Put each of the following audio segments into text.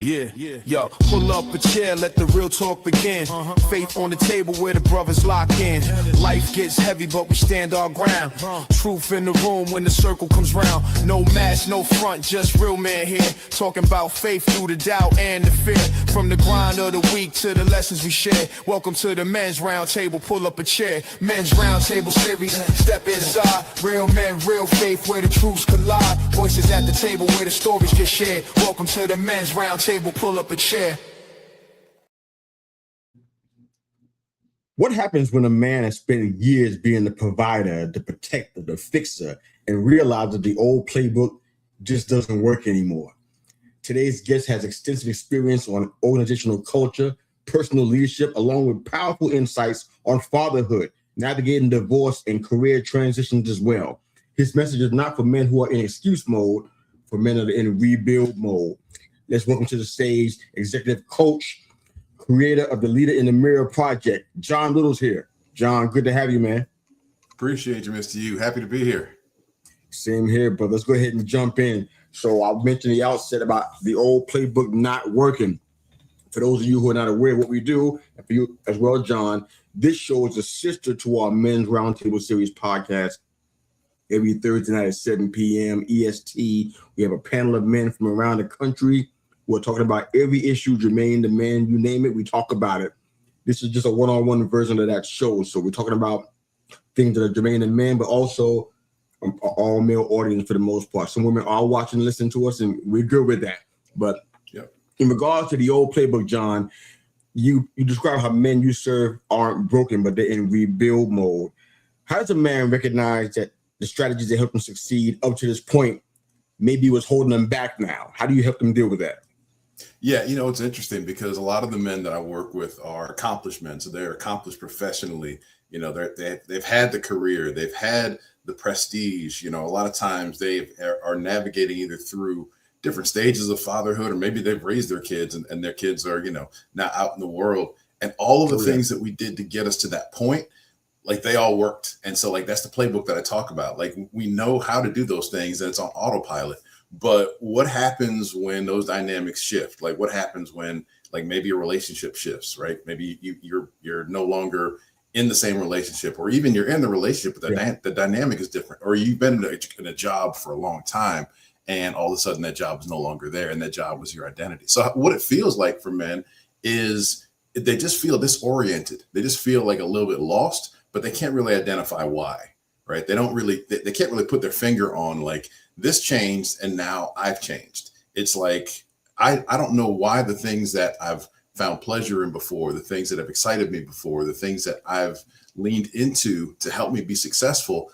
Yo, pull up a chair, let the real talk begin. Faith on the table where the brothers lock in. Life gets heavy, but we stand our ground. Truth in the room when the circle comes round. No mask, no front, just real man here. Talking about faith through the doubt and the fear. From the grind of the week to the lessons we share. Welcome to the men's round table, pull up a chair. Men's round table series, step inside. Real men, real faith where the truths collide. Voices at the table where the stories get shared. Welcome to the men's round table. Pull up a chair. What happens when a man has spent years being the provider, the protector, the fixer, and realizes the old playbook just doesn't work anymore? Today's guest has extensive experience on organizational culture, personal leadership, along with powerful insights on fatherhood, navigating divorce, and career transitions as well. His message is not for men who are in excuse mode, for men that are in rebuild mode. Let's welcome to the stage executive coach, creator of the Leader in the Mirror Project, John Little's here. John, good to have you, man. Appreciate you, Mr. U. Happy to be here. Same here, but let's go ahead and jump in. So I mentioned the outset about the old playbook not working. For those of you who are not aware of what we do, and for you as well, John, this show is a sister to our Men's Roundtable Series podcast. Every Thursday night at 7 p.m. EST, we have a panel of men from around the country. We're talking about every issue germane to men, you name it, we talk about it. This is just a one-on-one version of that show. So we're talking about things that are germane to men, but also all male audience for the most part. Some women are watching and listening to us, and we're good with that. But in regards to the old playbook, John, you describe how men you serve aren't broken, but they're in rebuild mode. How does a man recognize that the strategies that help him succeed up to this point maybe was holding them back now? How do you help them deal with that? Yeah, it's interesting because a lot of the men that I work with are accomplished men. So they're accomplished professionally. They've had the career, they've had the prestige. A lot of times they are navigating either through different stages of fatherhood, or maybe they've raised their kids and their kids are, now out in the world. And all of the things that we did to get us to that point, like they all worked. And so that's the playbook that I talk about. Like we know how to do those things and it's on autopilot. But what happens when those dynamics shift? Like what happens when maybe a relationship shifts, right? Maybe you're no longer in the same relationship, or even you're in the relationship, but the dynamic is different, or you've been in a job for a long time and all of a sudden that job is no longer there and that job was your identity. So what it feels like for men is they just feel disoriented. They just feel like a little bit lost, but they can't really identify why, right? They can't really put their finger on this changed and now I've changed. It's like, I don't know why the things that I've found pleasure in before, the things that have excited me before, the things that I've leaned into to help me be successful,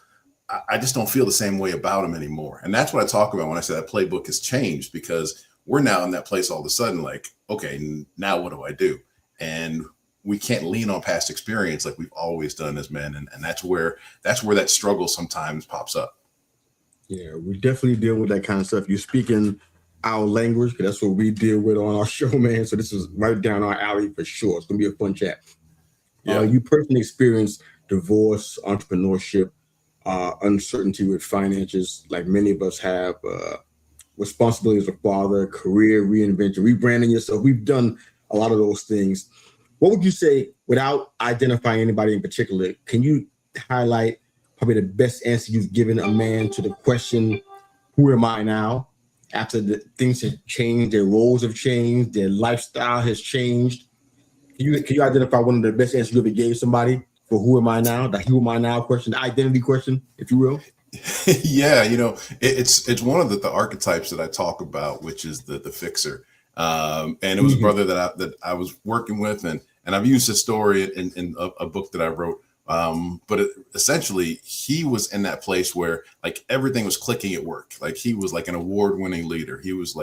I just don't feel the same way about them anymore. And that's what I talk about when I say that playbook has changed, because we're now in that place all of a sudden, okay, now what do I do? And we can't lean on past experience like we've always done as men. And that's where that struggle sometimes pops up. Yeah, we definitely deal with that kind of stuff. You speak in our language, because that's what we deal with on our show, man. So this is right down our alley for sure. It's going to be a fun chat. Yeah. You personally experienced divorce, entrepreneurship, uncertainty with finances, like many of us have, responsibility as a father, career reinvention, rebranding yourself. We've done a lot of those things. What would you say, without identifying anybody in particular, can you highlight probably the best answer you've given a man to the question, who am I now? After the things have changed, their roles have changed, their lifestyle has changed. Can you identify one of the best answers you ever gave somebody for who am I now? The who am I now question, the identity question, if you will. Yeah, it's one of the archetypes that I talk about, which is the fixer. And it was a brother that I was working with, and I've used his story in a book that I wrote. But essentially, he was in that place where everything was clicking at work. He was an award-winning leader. He was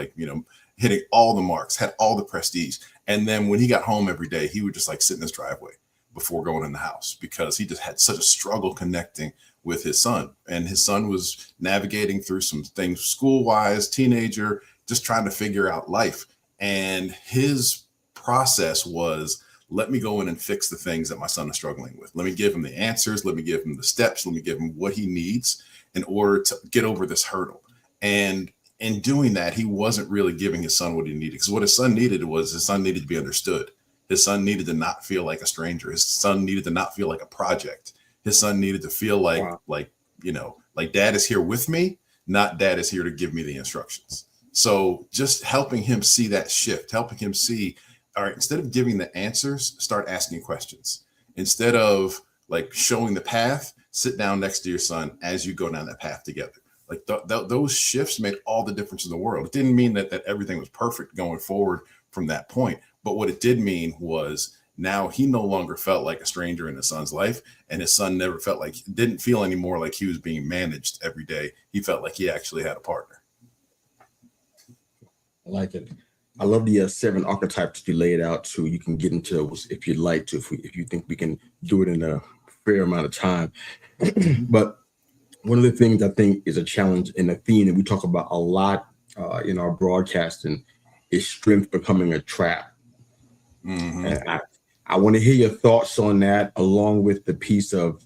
hitting all the marks, had all the prestige. And then when he got home every day, he would just sit in his driveway before going in the house, because he just had such a struggle connecting with his son. And his son was navigating through some things school-wise, teenager, just trying to figure out life. And his process was, let me go in and fix the things that my son is struggling with. Let me give him the answers. Let me give him the steps. Let me give him what he needs in order to get over this hurdle. And in doing that, he wasn't really giving his son what he needed. Because what his son needed was his son needed to be understood. His son needed to not feel like a stranger. His son needed to not feel like a project. His son needed to feel like, Wow. like dad is here with me, not dad is here to give me the instructions. So just helping him see that shift, helping him see, all right, instead of giving the answers, start asking questions. Instead of like showing the path, sit down next to your son as you go down that path together. Like those shifts made all the difference in the world. It didn't mean that everything was perfect going forward from that point. But what it did mean was now he no longer felt like a stranger in his son's life, and his son didn't feel anymore like he was being managed every day. He felt like he actually had a partner. I like it. I love the 7 archetypes you laid out too. You can get into those if you'd like to, if you think we can do it in a fair amount of time. But one of the things I think is a challenge and a theme that we talk about a lot in our broadcasting is strength becoming a trap. Mm-hmm. And I want to hear your thoughts on that, along with the piece of,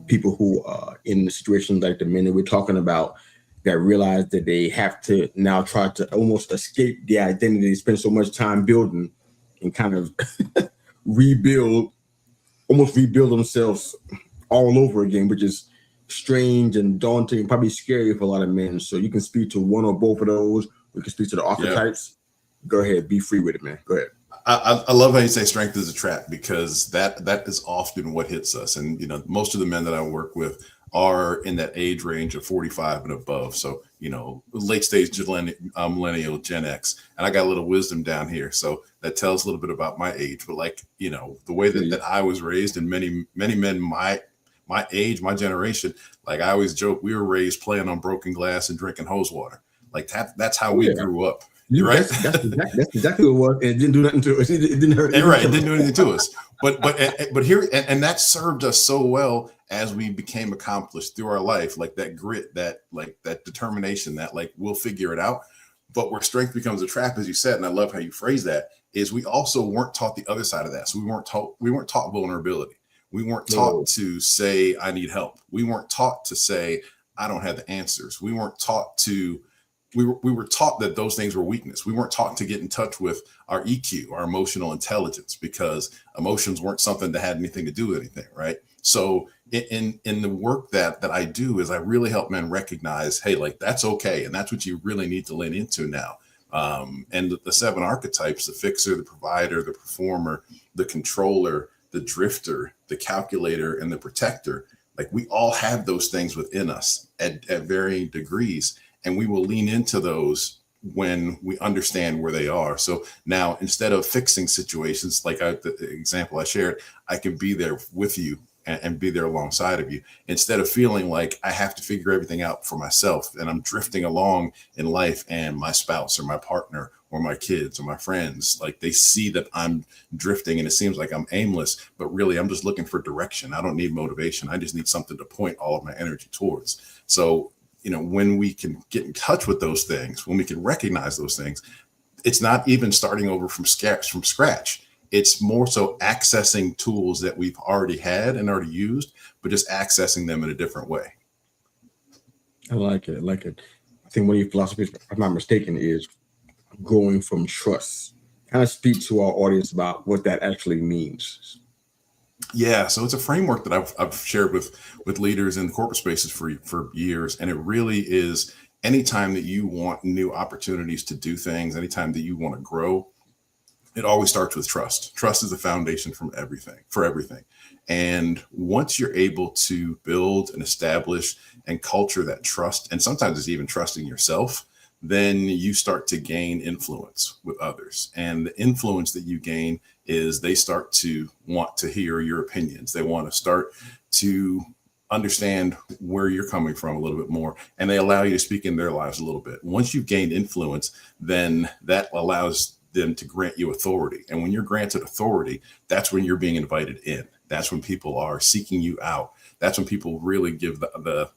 people who are in the situations like the men that we're talking about that realize that they have to now try to almost escape the identity they spend so much time building and kind of rebuild themselves all over again, which is strange and daunting, probably scary for a lot of men. So you can speak to one or both of those. We can speak to the archetypes. Yeah. Go ahead. Be free with it, man. Go ahead. I love how you say strength is a trap, because that is often what hits us. And, most of the men that I work with are in that age range of 45 and above. So, late stage millennial, Gen X. And I got a little wisdom down here. So that tells a little bit about my age. But the way that I was raised, and many men my age, my generation, like I always joke, we were raised playing on broken glass and drinking hose water. Like that's how we grew up. You're right. That's exactly what it was. And it didn't do nothing to us. It didn't hurt. Right. It didn't do anything to us. But here, and that served us so well as we became accomplished through our life, like that grit, that determination, that we'll figure it out. But where strength becomes a trap, as you said, and I love how you phrase that, is we also weren't taught the other side of that. So we weren't taught vulnerability. We weren't taught to say, I need help. We weren't taught to say, I don't have the answers. We weren't taught to. We were taught that those things were weakness. We weren't taught to get in touch with our EQ, our emotional intelligence, because emotions weren't something that had anything to do with anything, right? So in the work that I do is I really help men recognize, hey, that's okay. And that's what you really need to lean into now. And the 7 archetypes, the fixer, the provider, the performer, the controller, the drifter, the calculator, and the protector, we all have those things within us at varying degrees. And we will lean into those when we understand where they are. So now, instead of fixing situations, the example I shared, I can be there with you and be there alongside of you, instead of feeling like I have to figure everything out for myself and I'm drifting along in life, and my spouse or my partner or my kids or my friends, they see that I'm drifting and it seems like I'm aimless, but really I'm just looking for direction. I don't need motivation. I just need something to point all of my energy towards. So when we can get in touch with those things, when we can recognize those things, it's not even starting over from scratch. It's more so accessing tools that we've already had and already used, but just accessing them in a different way. I like it. I think one of your philosophies, if I'm not mistaken, is growing from trust. Kind of speak to our audience about what that actually means. Yeah, so it's a framework that I've shared with leaders in corporate spaces for years, and it really is anytime that you want new opportunities to do things, anytime that you want to grow, it always starts with trust. Trust is the foundation for everything. And once you're able to build and establish and culture that trust, and sometimes it's even trusting yourself, then you start to gain influence with others. And the influence that you gain is they start to want to hear your opinions. They want to start to understand where you're coming from a little bit more, and they allow you to speak in their lives a little bit. Once you've gained influence, then that allows them to grant you authority. And when you're granted authority, that's when you're being invited in. That's when people are seeking you out. That's when people really give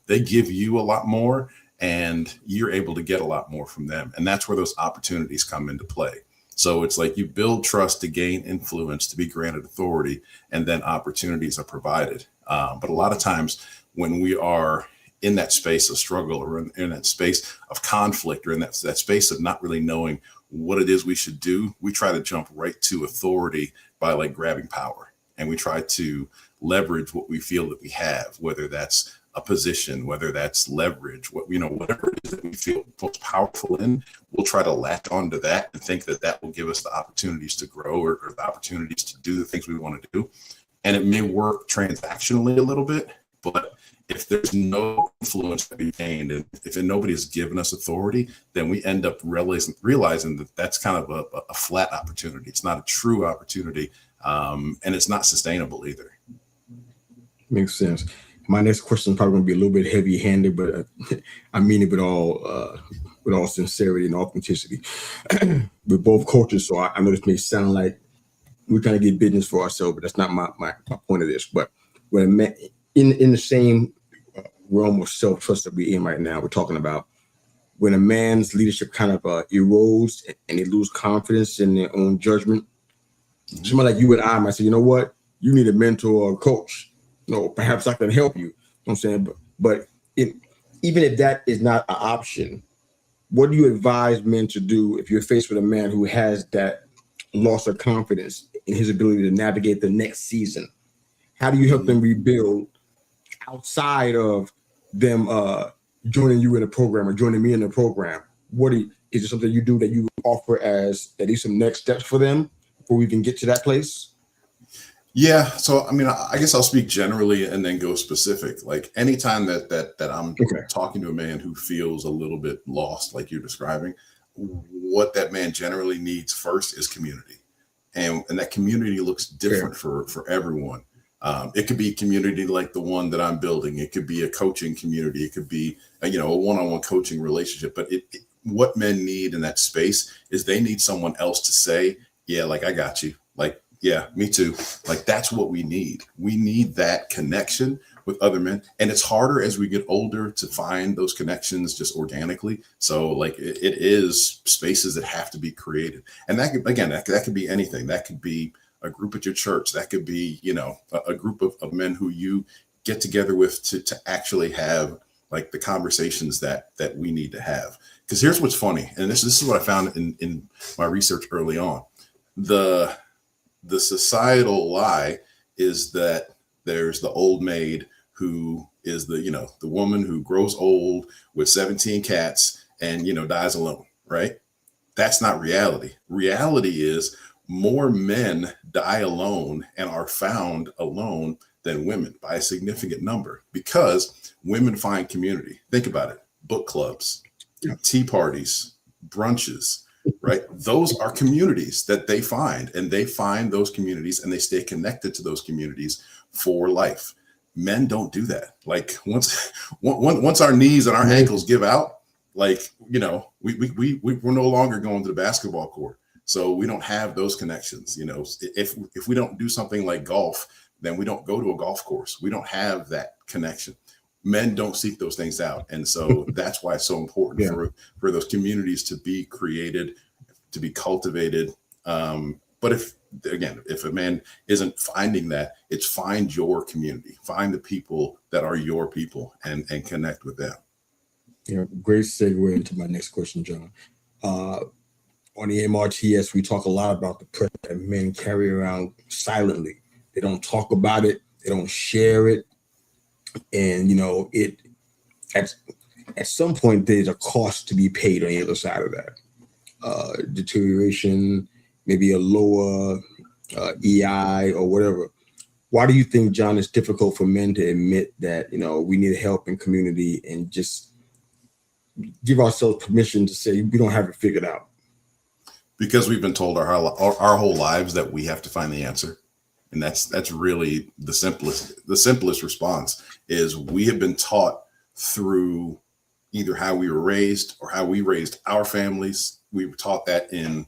they give you a lot more, and you're able to get a lot more from them. And that's where those opportunities come into play. So it's like you build trust to gain influence, to be granted authority, and then opportunities are provided. But a lot of times when we are in that space of struggle, or in that space of conflict, or in that space of not really knowing what it is we should do, we try to jump right to authority by like grabbing power. And we try to leverage what we feel that we have, whether that's a position, whether that's leverage, whatever it is that we feel most powerful in, we'll try to latch onto that and think that that will give us the opportunities to grow, or the opportunities to do the things we want to do. And it may work transactionally a little bit, but if there's no influence to be gained, and if nobody's given us authority, then we end up realizing that that's kind of a flat opportunity. It's not a true opportunity, and it's not sustainable either. Makes sense. My next question is probably going to be a little bit heavy-handed, but I mean it with all sincerity and authenticity. We're both coaches, so I know this may sound like we're trying to get business for ourselves, but that's not my point of this. But when a man, in the same realm of self-trust that we're in right now, we're talking about when a man's leadership kind of erodes and they lose confidence in their own judgment. Mm-hmm. Somebody like you and I might say, you know what, you need a mentor or a coach. No, perhaps I can help you. You know what I'm saying? But even if that is not an option, what do you advise men to do if you're faced with a man who has that loss of confidence in his ability to navigate the next season? How do you help them rebuild outside of them joining you in a program or joining me in a program? Is there something you do that you offer as at least some next steps for them before we can get to that place? Yeah. So, I mean, I guess I'll speak generally and then go specific. Like anytime that I'm talking to a man who feels a little bit lost, like you're describing, what that man generally needs first is community. And that community looks different for everyone. It could be a community like the one that I'm building. It could be a coaching community. It could be a one-on-one coaching relationship. But what men need in that space is they need someone else to say, yeah, like, I got you. Like, yeah, me too. Like, that's what we need. We need that connection with other men. And it's harder as we get older to find those connections just organically. So like it is spaces that have to be created. And that could be anything. That could be a group at your church. That could be, a group of men who you get together with to actually have like the conversations that we need to have. Because here's what's funny. And this is what I found in my research early on. The societal lie is that there's the old maid who is the woman who grows old with 17 cats and, dies alone, right? That's not reality. Reality is more men die alone and are found alone than women by a significant number because women find community. Think about it. Book clubs, tea parties, brunches, right? Those are communities that they find, and they find those communities and they stay connected to those communities for life. Men don't do that. Like once our knees and our ankles give out, like, we're no longer going to the basketball court. So we don't have those connections. If we don't do something like golf, then we don't go to a golf course. We don't have that connection. Men don't seek those things out. And so that's why it's so important for those communities to be created, to be cultivated. But if a man isn't finding that, it's find your community, find the people that are your people and connect with them. Yeah, great segue into my next question, John. On the MRTS, we talk a lot about the pressure that men carry around silently. They don't talk about it. They don't share it. And, it at some point, there's a cost to be paid on the other side of that. Deterioration, maybe a lower EI or whatever. Why do you think, John, it's difficult for men to admit that, we need help in community and just give ourselves permission to say we don't have it figured out? Because we've been told our whole lives that we have to find the answer. And that's really the simplest response is we have been taught through either how we were raised or how we raised our families. We were taught that in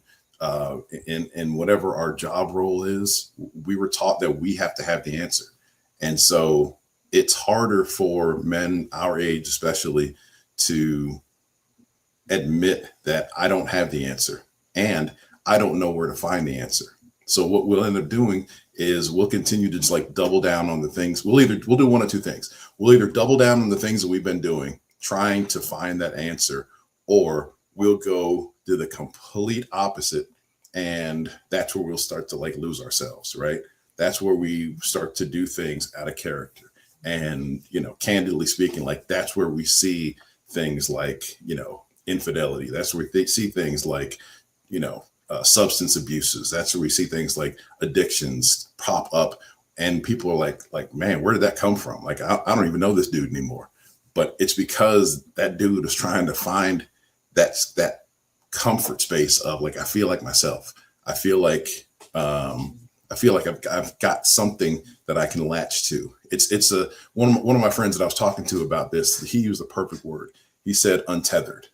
whatever our job role is, we were taught that we have to have the answer. And so it's harder for men our age, especially, to admit that I don't have the answer and I don't know where to find the answer. So what we'll end up doing is we'll continue to just like double down on the things. We'll do one of two things. We'll either double down on the things that we've been doing, trying to find that answer, or we'll go do the complete opposite. And that's where we'll start to like lose ourselves, right? That's where we start to do things out of character. And, you know, candidly speaking, like that's where we see things like, you know, infidelity. That's where we see things like, you know, substance abuses. That's where we see things like addictions pop up. And people are like, man, where did that come from? Like, I don't even know this dude anymore. But it's because that dude is trying to find that comfort space of like, I feel like myself. I feel like I've got something that I can latch to. It's one of my friends that I was talking to about this. He used the perfect word. He said untethered.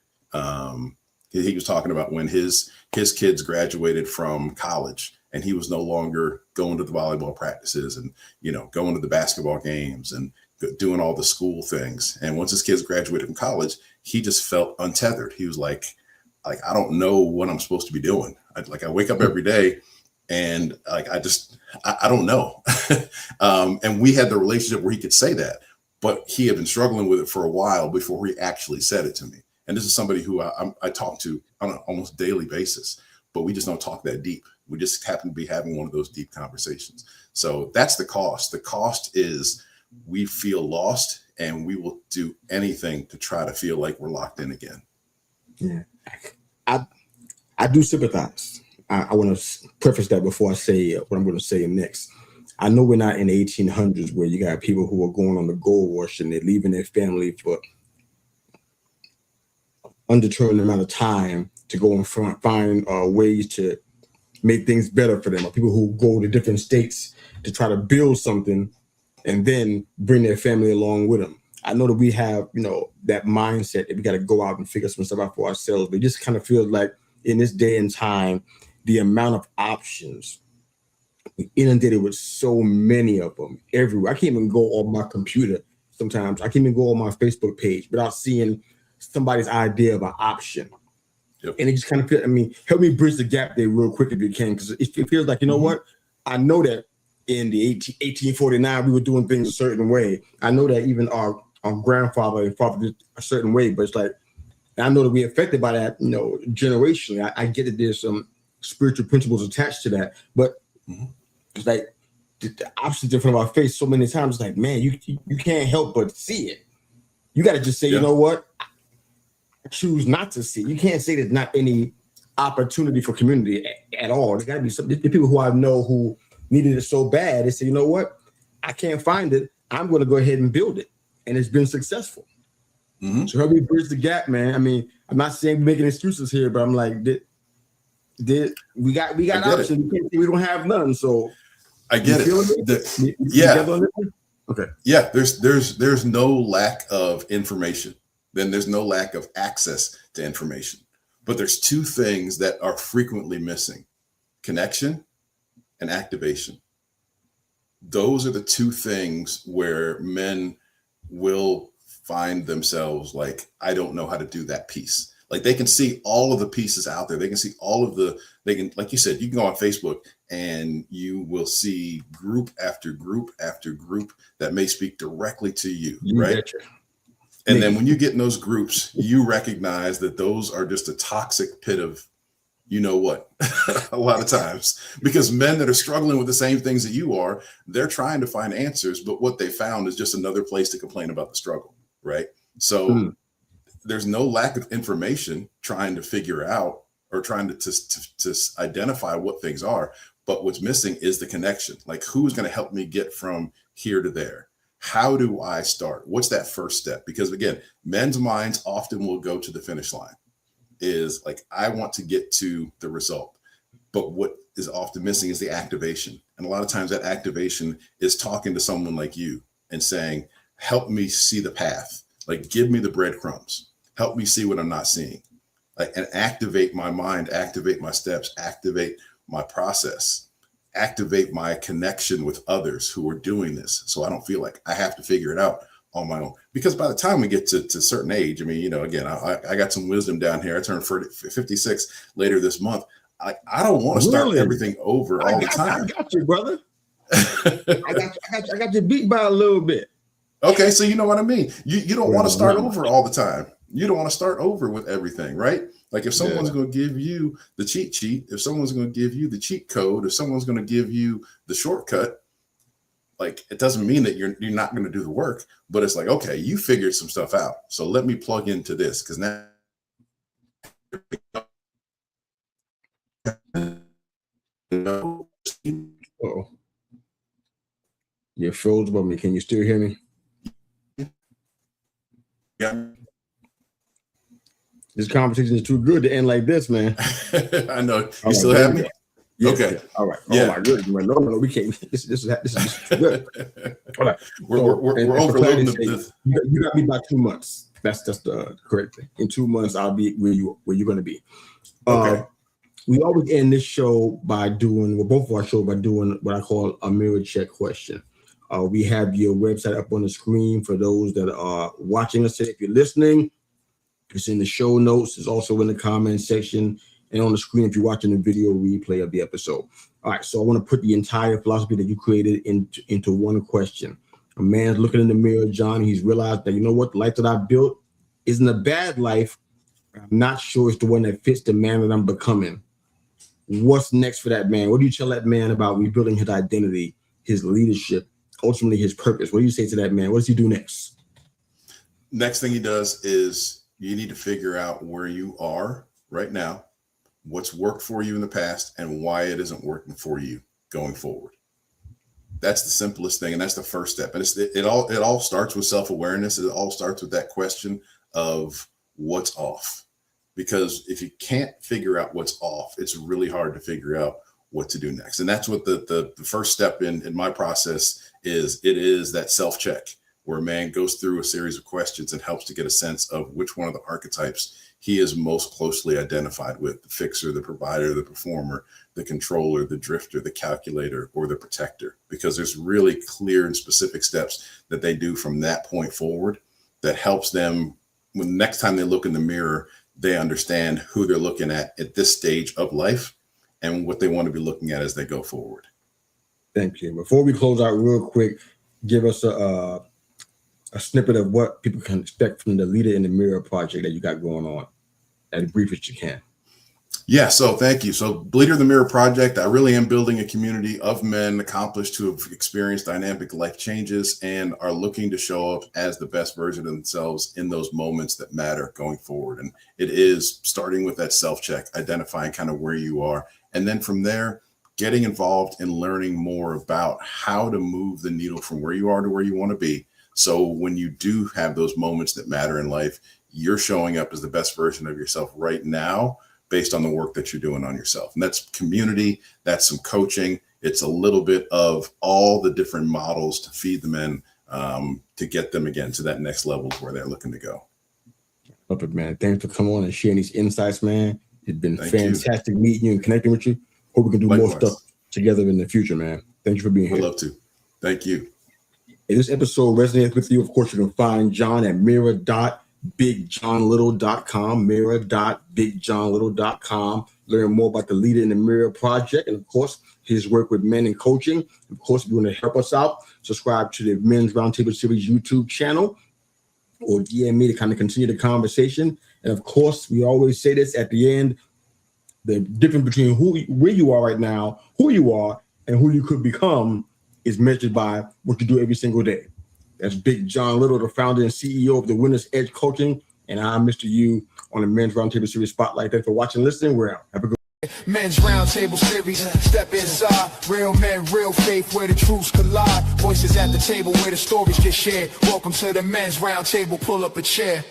He was talking about when his kids graduated from college and he was no longer going to the volleyball practices and, you know, going to the basketball games and doing all the school things. And once his kids graduated from college, he just felt untethered. He was like, I don't know what I'm supposed to be doing. I wake up every day and like, I don't know. And we had the relationship where he could say that, but he had been struggling with it for a while before he actually said it to me. And this is somebody who I talk to on an almost daily basis, but we just don't talk that deep. We just happen to be having one of those deep conversations. So that's the cost. The cost is we feel lost and we will do anything to try to feel like we're locked in again. Yeah, I do sympathize. I want to preface that before I say what I'm going to say next. I know we're not in the 1800s where you got people who are going on the gold rush and they're leaving their family for undetermined amount of time to go and find ways to make things better for them, or people who go to different states to try to build something and then bring their family along with them. I know that we have, you know, that mindset that we got to go out and figure some stuff out for ourselves, but it just kind of feels like in this day and time, the amount of options, we're inundated with so many of them everywhere. I can't even go on my computer sometimes. I can't even go on my Facebook page without seeing somebody's idea of an option. Yep. And it just kind of feels, I mean, help me bridge the gap there real quick if you can, because it feels like, you know what? I know that in the 1849, we were doing things a certain way. I know that even our grandfather and father did a certain way, but it's like, I know that we're affected by that, you know, generationally. I get that there's some spiritual principles attached to that, but it's like the options in front of our face so many times. It's like, man, you can't help but see it. You got to just say, you know what? I choose not to see. You can't say there's not any opportunity for community at all. There got to be some. The people who I know who needed it so bad, they say, you know what? I can't find it. I'm going to go ahead and build it, and it's been successful. So help me bridge the gap, man. I mean, I'm not saying we're making excuses here, but I'm like, we got options. We don't have none. So I get it. Yeah. Okay. Yeah. There's no lack of information. Then there's no lack of access to information. But there's two things that are frequently missing: connection and activation. Those are the two things where men will find themselves like, I don't know how to do that piece. Like they can see all of the pieces out there. They can see all of they can, like you said, you can go on Facebook and you will see group after group after group that may speak directly to you, right? Betcha. And then when you get in those groups, you recognize that those are just a toxic pit of, you know what, a lot of times, because men that are struggling with the same things that you are, they're trying to find answers, but what they found is just another place to complain about the struggle, right? So there's no lack of information trying to figure out or trying to identify what things are, but what's missing is the connection. Like, who's going to help me get from here to there? How do I start? What's that first step? Because again, men's minds often will go to the finish line. Is like, I want to get to the result, but what is often missing is the activation. And a lot of times that activation is talking to someone like you and saying, help me see the path. Like, give me the breadcrumbs, help me see what I'm not seeing, like, and activate my mind, activate my steps, activate my process, activate my connection with others who are doing this. So I don't feel like I have to figure it out on my own, because by the time we get to a certain age, I mean, you know, again, I got some wisdom down here. I turned 56 later this month. I don't want to start everything over all the time. I got you, brother. I got you beat by a little bit. Okay, so you know what I mean. You don't want to start over all the time. You don't want to start over with everything, right? Like if someone's going to give you the cheat sheet, if someone's going to give you the cheat code, if someone's going to give you the shortcut, like it doesn't mean that you're not going to do the work, but it's like, okay, you figured some stuff out. So let me plug into this because now Uh-oh. You're froze above me. Can you still hear me? Yeah. This conversation is too good to end like this, man. I know. You still have me? Yeah, okay. Yeah. All right. Yeah. Oh my goodness, man. No, we can't. This is too good. All right. We're overloading this. You got me by 2 months. That's the correct thing. In 2 months, I'll be where you're going to be. Okay. We always end this show by doing, well, both of our shows by doing what I call a mirror check question. We have your website up on the screen for those that are watching us. If you're listening, it's in the show notes. It's also in the comment section and on the screen if you're watching the video replay of the episode. All right, so I want to put the entire philosophy that you created into one question. A man's looking in the mirror, John. He's realized that, you know what, the life that I built isn't a bad life. I'm not sure it's the one that fits the man that I'm becoming. What's next for that man? What do you tell that man about rebuilding his identity, his leadership, ultimately his purpose? What do you say to that man? What does he do next? Next thing he does is you need to figure out where you are right now, what's worked for you in the past, and why it isn't working for you going forward. That's the simplest thing, and that's the first step. And it all starts with self-awareness. It all starts with that question of what's off. Because if you can't figure out what's off, it's really hard to figure out what to do next. And that's what the first step in my process is. It is that self-check where a man goes through a series of questions and helps to get a sense of which one of the archetypes he is most closely identified with: the fixer, the provider, the performer, the controller, the drifter, the calculator, or the protector. Because there's really clear and specific steps that they do from that point forward that helps them when next time they look in the mirror, they understand who they're looking at this stage of life and what they want to be looking at as they go forward. Thank you. Before we close out real quick, give us a snippet of what people can expect from the Leader in the Mirror project that you got going on, as brief as you can. Yeah, so thank you. So Leader in the Mirror project, I really am building a community of men accomplished who have experienced dynamic life changes and are looking to show up as the best version of themselves in those moments that matter going forward. And it is starting with that self-check, identifying kind of where you are. And then from there, getting involved in learning more about how to move the needle from where you are to where you want to be. So when you do have those moments that matter in life, you're showing up as the best version of yourself right now, based on the work that you're doing on yourself. And that's community, that's some coaching. It's a little bit of all the different models to feed the men to get them again to that next level where they're looking to go. Perfect, man. Thanks for coming on and sharing these insights, man. It's been fantastic meeting you and connecting with you. Hope we can do more stuff together in the future, man. Thank you for being here. I'd love to. Thank you. If this episode resonates with you, of course, you can find John at mirror.bigjohnlittle.com, mirror.bigjohnlittle.com. Learn more about the Leader in the Mirror project and, of course, his work with men in coaching. Of course, if you want to help us out, subscribe to the Men's Roundtable Series YouTube channel or DM me to kind of continue the conversation. And, of course, we always say this at the end, the difference between where you are right now, who you are, and who you could become is measured by what you do every single day. That's Big John Little, the founder and CEO of the Winner's Edge Coaching. And I'm Mr. U on the Men's Roundtable Series Spotlight. Thanks for watching and listening. We're out. Have a good Men's Roundtable Series, step inside. Real men, real faith, where the truths collide. Voices at the table where the stories get shared. Welcome to the Men's Roundtable, pull up a chair.